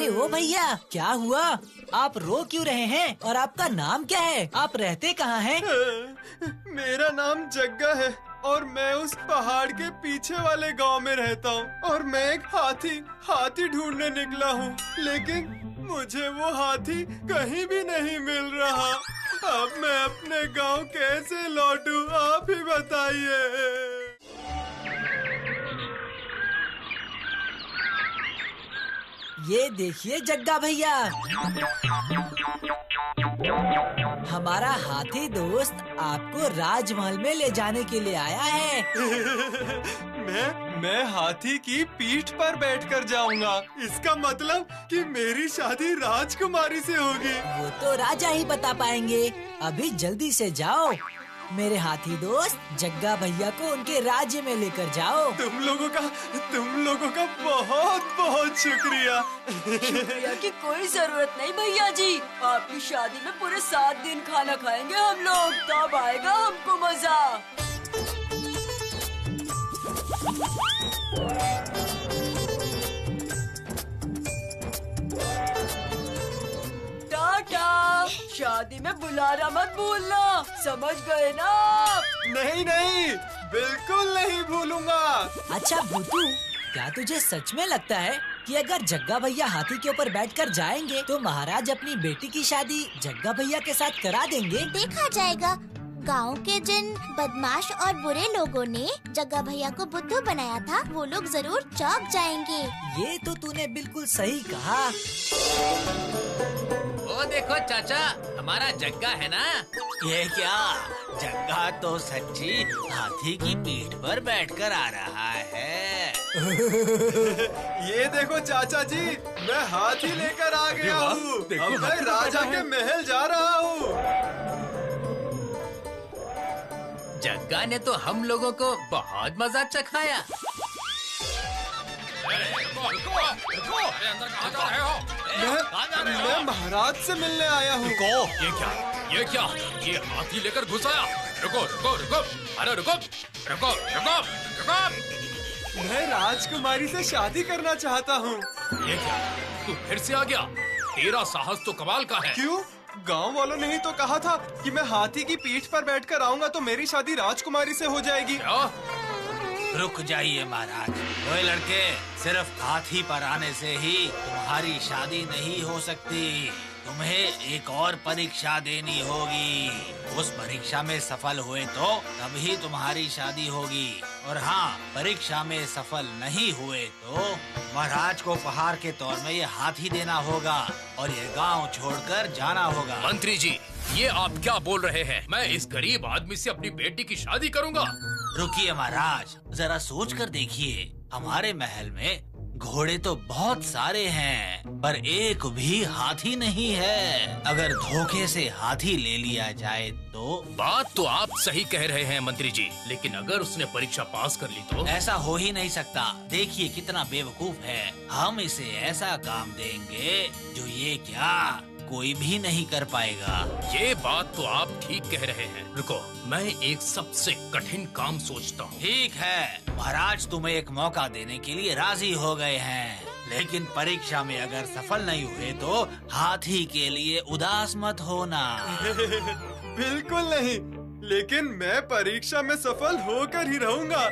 अरे ओ भैया, क्या हुआ? आप रो क्यों रहे हैं? और आपका नाम क्या है? आप रहते कहाँ हैं? मेरा नाम जग्गा है और मैं उस पहाड़ के पीछे वाले गांव में रहता हूँ। और मैं एक हाथी ढूंढने निकला हूँ, लेकिन मुझे वो हाथी कहीं भी नहीं मिल रहा। अब मैं अपने गांव कैसे लौटूं, आप ही बताइए। ये देखिए जग्गा भैया, हमारा हाथी दोस्त आपको राजमहल में ले जाने के लिए आया है। मैं हाथी की पीठ पर बैठकर जाऊंगा। इसका मतलब कि मेरी शादी राजकुमारी से होगी। वो तो राजा ही बता पाएंगे। अभी जल्दी से जाओ, मेरे हाथी दोस्त जग्गा भैया को उनके राज्य में लेकर जाओ। तुम लोगों का बहुत बहुत शुक्रिया। शुक्रिया की कोई जरूरत नहीं भैया जी। आपकी शादी में पूरे 7 दिन खाना खाएंगे हम लोग, तब आएगा हमको मजा। टाटा, शादी में बुलाना मत भूलना, समझ गए ना? नहीं, बिल्कुल नहीं भूलूंगा। अच्छा भूतू, क्या तुझे सच में लगता है कि अगर जग्गा भैया हाथी के ऊपर बैठकर जाएंगे तो महाराज अपनी बेटी की शादी जग्गा भैया के साथ करा देंगे? देखा जाएगा। गांव के जिन बदमाश और बुरे लोगों ने जग्गा भैया को बुद्धू बनाया था, वो लोग जरूर चौंक जाएंगे। ये तो तूने बिल्कुल सही कहा। वो देखो चाचा, हमारा जग्गा है ना? ये क्या, जग्गा तो सच्ची हाथी की पीठ पर बैठकर आ रहा है। ये देखो चाचा जी, मैं हाथी लेकर आ गया हूँ। अब मैं राजा के महल जा रहा हूँ। जग्गा ने तो हम लोगों को बहुत मजा चखाया। मैं महाराज से मिलने आया हूँ। ये क्या? ये हाथी लेकर घुस आया। रुको, अरे रुको। मैं राजकुमारी से शादी करना चाहता हूँ। ये क्या? तू फिर से आ गया? तेरा साहस तो कमाल का है। क्यों? गांव वालों ने ही तो कहा था कि मैं हाथी की पीठ पर बैठकर आऊंगा तो मेरी शादी राजकुमारी से हो जाएगी। क्या? रुक जाइए महाराज, ओए लड़के, सिर्फ हाथी पर आने से ही तुम्हारी शादी नहीं हो सकती। तुम्हें एक और परीक्षा देनी होगी। उस परीक्षा में सफल हुए तो तभी तुम्हारी शादी होगी। और हाँ, परीक्षा में सफल नहीं हुए तो महाराज को उपहार के तौर में ये हाथी देना होगा और ये गांव छोड़कर जाना होगा। मंत्री जी, ये आप क्या बोल रहे हैं? मैं इस गरीब आदमी से अपनी बेटी की शादी करूंगा? रुकिए महाराज, जरा सोच कर देखिए। हमारे महल में घोड़े तो बहुत सारे हैं, पर एक भी हाथी नहीं है। अगर धोखे से हाथी ले लिया जाए तो? बात तो आप सही कह रहे हैं मंत्री जी, लेकिन अगर उसने परीक्षा पास कर ली तो? ऐसा हो ही नहीं सकता। देखिए कितना बेवकूफ है। हम इसे ऐसा काम देंगे जो ये क्या कोई भी नहीं कर पाएगा। ये बात तो आप ठीक कह रहे हैं। रुको, मैं एक सबसे कठिन काम सोचता हूँ। ठीक है महाराज, तुम्हें एक मौका देने के लिए राजी हो गए हैं, लेकिन परीक्षा में अगर सफल नहीं हुए तो हाथी के लिए उदास मत होना। बिल्कुल नहीं, लेकिन मैं परीक्षा में सफल होकर ही रहूंगा।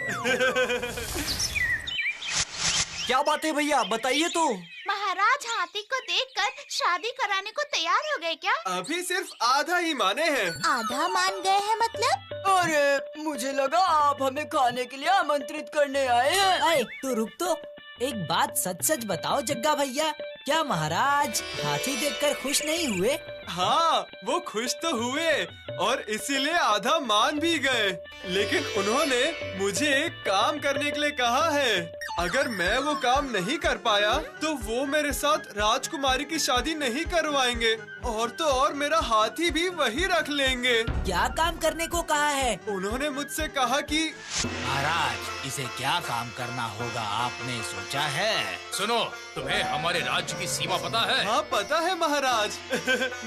क्या बात है भैया, बताइए तो। महाराज हाथी को देखकर शादी कराने को तैयार हो गए क्या? अभी सिर्फ आधा ही माने हैं। आधा मान गए हैं मतलब? अरे मुझे लगा आप हमें खाने के लिए आमंत्रित करने आए हैं। अरे तू रुक तो, एक बात सच सच बताओ जग्गा भैया, क्या महाराज हाथी देखकर खुश नहीं हुए? हाँ, वो खुश तो हुए और इसीलिए आधा मान भी गए, लेकिन उन्होंने मुझे एक काम करने के लिए कहा है। अगर मैं वो काम नहीं कर पाया तो वो मेरे साथ राजकुमारी की शादी नहीं करवाएंगे और तो और मेरा हाथी भी वही रख लेंगे। क्या काम करने को कहा है? उन्होंने मुझसे कहा कि महाराज, इसे क्या काम करना होगा आपने सोचा है? सुनो, तुम्हें हमारे राज्य की सीमा पता है? हाँ पता है महाराज।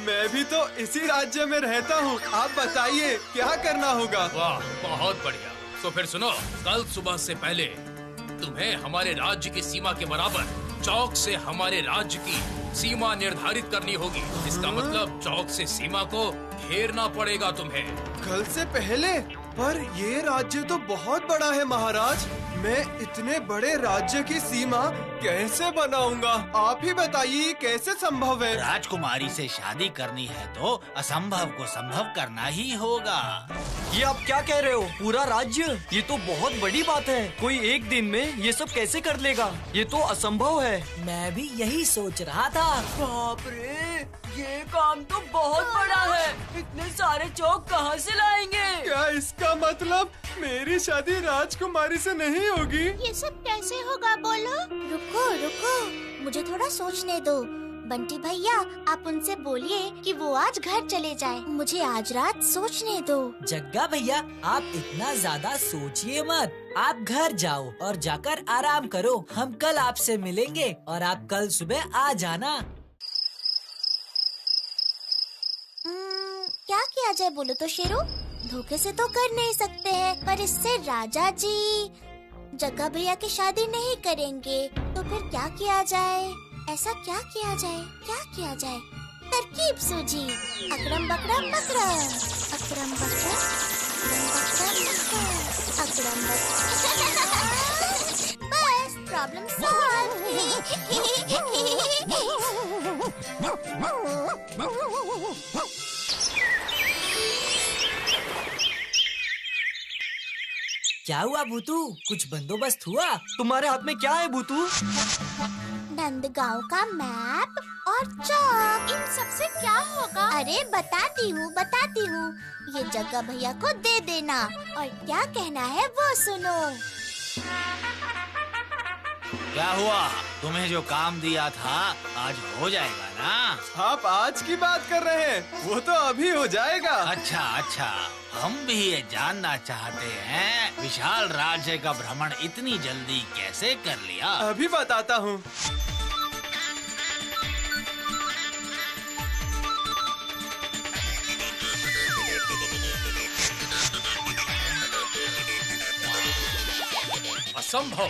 मैं भी तो इसी राज्य में रहता हूँ। आप बताइए क्या करना होगा? वाह, बहुत बढ़िया। तो फिर सुनो, कल सुबह से पहले तुम्हें हमारे राज्य की सीमा के बराबर चौक से हमारे राज्य की सीमा निर्धारित करनी होगी। इसका मतलब चौक से सीमा को घेरना पड़ेगा तुम्हें। कल से पहले? पर ये राज्य तो बहुत बड़ा है महाराज। मैं इतने बड़े राज्य की सीमा कैसे बनाऊंगा? आप ही बताइए कैसे संभव है? राजकुमारी से शादी करनी है तो असंभव को संभव करना ही होगा। ये आप क्या कह रहे हो? पूरा राज्य? ये तो बहुत बड़ी बात है। कोई एक दिन में ये सब कैसे कर लेगा? ये तो असंभव है। मैं भी यही सोच रहा था। बाप रे, ये काम तो बहुत बड़ा है। इतने सारे चौक कहाँ से लाएंगे? क्या इसका मतलब मेरी शादी राजकुमारी से नहीं होगी? ये सब कैसे होगा बोलो? रुको रुको, मुझे थोड़ा सोचने दो। बंटी भैया, आप उनसे बोलिए कि वो आज घर चले जाएं। मुझे आज रात सोचने दो। जग्गा भैया, आप इतना ज्यादा सोचिए मत। आप घर जाओ और जाकर आराम करो। हम कल आपसे मिलेंगे और आप कल सुबह आ जाना। क्या किया जाए बोलो तो शेरू? धोखे से तो कर नहीं सकते हैं, पर इससे राजा जी जग्गा भैया की शादी नहीं करेंगे। तो फिर क्या किया जाए? ऐसा क्या किया जाए? क्या किया जाए? तरकीब सूझी। अकरम बकरम बकरम, अकरम बकरम अकरम बकरम। बस प्रॉब्लम सॉल्व। क्या हुआ भूतू? कुछ बंदोबस्त हुआ? तुम्हारे हाथ में क्या है भूतू? नंदगांव का मैप और चौक। इन सबसे क्या होगा? अरे बताती हूँ। ये जग्गा भैया को दे देना और क्या कहना है वो सुनो। क्या हुआ? तुम्हें जो काम दिया था आज हो जाएगा ना? आप आज की बात कर रहे हैं? वो तो अभी हो जाएगा। अच्छा, हम भी ये जानना चाहते हैं विशाल राज्य का भ्रमण इतनी जल्दी कैसे कर लिया? अभी बताता हूँ। असंभव,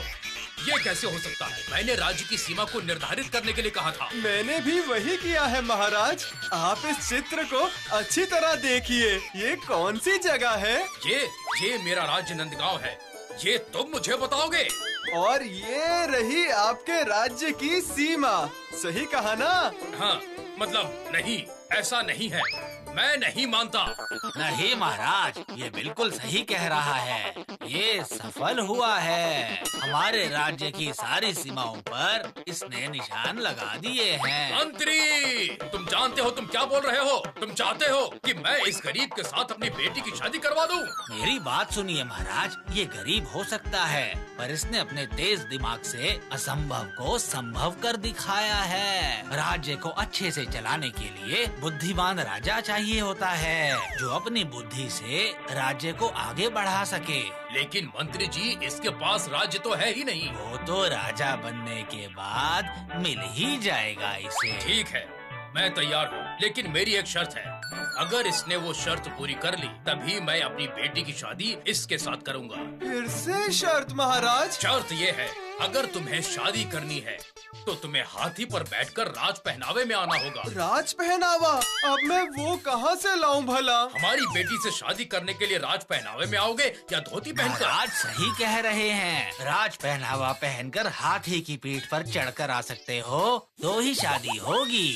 ये कैसे हो सकता है? मैंने राज्य की सीमा को निर्धारित करने के लिए कहा था। मैंने भी वही किया है महाराज। आप इस चित्र को अच्छी तरह देखिए। ये कौन सी जगह है? ये मेरा राज्य नंदगांव है। ये तुम मुझे बताओगे? और ये रही आपके राज्य की सीमा। सही कहा ना? हाँ, मतलब नहीं, ऐसा नहीं है। मैं नहीं मानता। नहीं महाराज, ये बिल्कुल सही कह रहा है। ये सफल हुआ है। हमारे राज्य की सारी सीमाओं पर इसने निशान लगा दिए हैं। मंत्री, तुम जानते हो तुम क्या बोल रहे हो? तुम चाहते हो कि मैं इस गरीब के साथ अपनी बेटी की शादी करवा दूं? मेरी बात सुनिए महाराज, ये गरीब हो सकता है पर इसने अपने तेज दिमाग से असंभव को संभव कर दिखाया है। राज्य को अच्छे से चलाने के लिए बुद्धिमान राजा चाहिए होता है जो अपनी बुद्धि से राज्य को आगे बढ़ा सके। लेकिन मंत्री जी, इसके पास राज्य तो है ही नहीं। वो तो राजा बनने के बाद मिल ही जाएगा इसे। ठीक है, मैं तैयार हूँ, लेकिन मेरी एक शर्त है। अगर इसने वो शर्त पूरी कर ली तभी मैं अपनी बेटी की शादी इसके साथ करूँगा। फिर से शर्त महाराज? शर्त ये है, अगर तुम्हें शादी करनी है तो तुम्हें हाथी पर बैठकर राज पहनावे में आना होगा। राज पहनावा? अब मैं वो कहाँ से लाऊं भला? हमारी बेटी से शादी करने के लिए राज पहनावे में आओगे या धोती पहनकर? महाराज सही कह रहे हैं। राज पहनावा पहनकर हाथी की पीठ पर चढ़कर आ सकते हो तो ही शादी होगी।